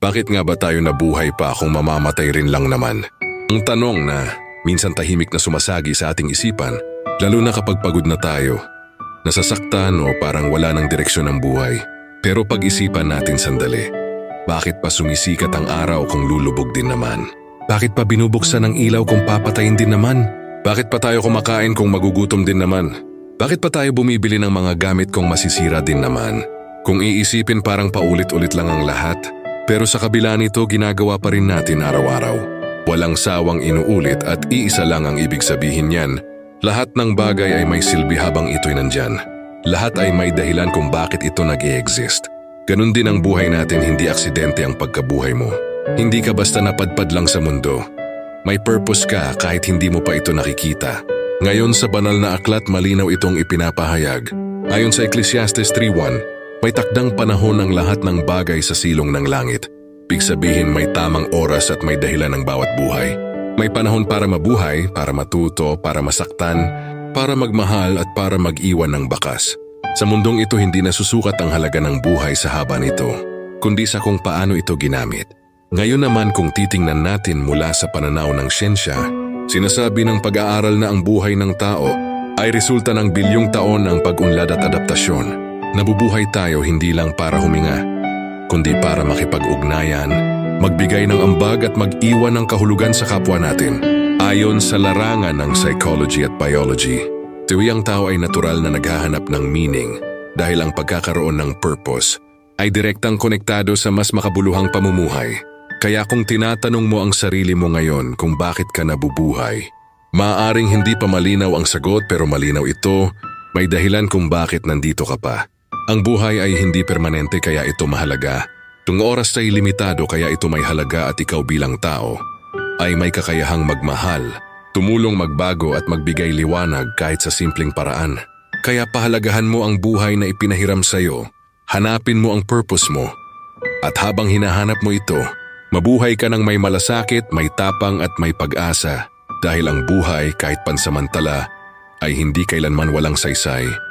Bakit nga ba tayo nabuhay pa kung mamamatay rin lang naman? Ang tanong na minsan tahimik na sumasagi sa ating isipan, lalo na kapag pagod na tayo, nasasaktan o parang wala ng direksyon ng buhay. Pero pag-isipan natin sandali, bakit pa sumisikat ang araw kung lulubog din naman? Bakit pa binubuksan ang ilaw kung papatayin din naman? Bakit pa tayo kumakain kung magugutom din naman? Bakit pa tayo bumibili ng mga gamit kung masisira din naman? Kung iisipin parang paulit-ulit lang ang lahat, pero sa kabila nito ginagawa pa rin natin araw-araw. Walang sawang inuulit at iisa lang ang ibig sabihin niyan. Lahat ng bagay ay may silbi habang ito'y nandyan. Lahat ay may dahilan kung bakit ito nag-i-exist. Ganun din ang buhay natin, hindi aksidente ang pagkabuhay mo. Hindi ka basta napadpad lang sa mundo. May purpose ka kahit hindi mo pa ito nakikita. Ngayon sa banal na aklat malinaw itong ipinapahayag. Ayon sa Ecclesiastes 3:1, may takdang panahon ang lahat ng bagay sa silong ng langit. Ibig sabihin may tamang oras at may dahilan ng bawat buhay. May panahon para mabuhay, para matuto, para masaktan, para magmahal at para mag-iwan ng bakas. Sa mundong ito hindi nasusukat ang halaga ng buhay sa haba nito, kundi sa kung paano ito ginamit. Ngayon naman kung titingnan natin mula sa pananaw ng siyensya, sinasabi ng pag-aaral na ang buhay ng tao ay resulta ng bilyong taon ng pag-unlad at adaptasyon. Nabubuhay tayo hindi lang para huminga, kundi para makipag-ugnayan, magbigay ng ambag at mag-iwan ng kahulugan sa kapwa natin. Ayon sa larangan ng psychology at biology, ang tao ay natural na naghahanap ng meaning dahil ang pagkakaroon ng purpose ay direktang konektado sa mas makabuluhang pamumuhay. Kaya kung tinatanong mo ang sarili mo ngayon kung bakit ka nabubuhay, maaaring hindi pa malinaw ang sagot pero malinaw ito, may dahilan kung bakit nandito ka pa. Ang buhay ay hindi permanente kaya ito mahalaga. Ang oras ay limitado kaya ito may halaga at ikaw bilang tao ay may kakayahang magmahal, tumulong magbago at magbigay liwanag kahit sa simpleng paraan. Kaya pahalagahan mo ang buhay na ipinahiram sa'yo, hanapin mo ang purpose mo. At habang hinahanap mo ito, mabuhay ka ng may malasakit, may tapang at may pag-asa dahil ang buhay kahit pansamantala ay hindi kailanman walang saysay.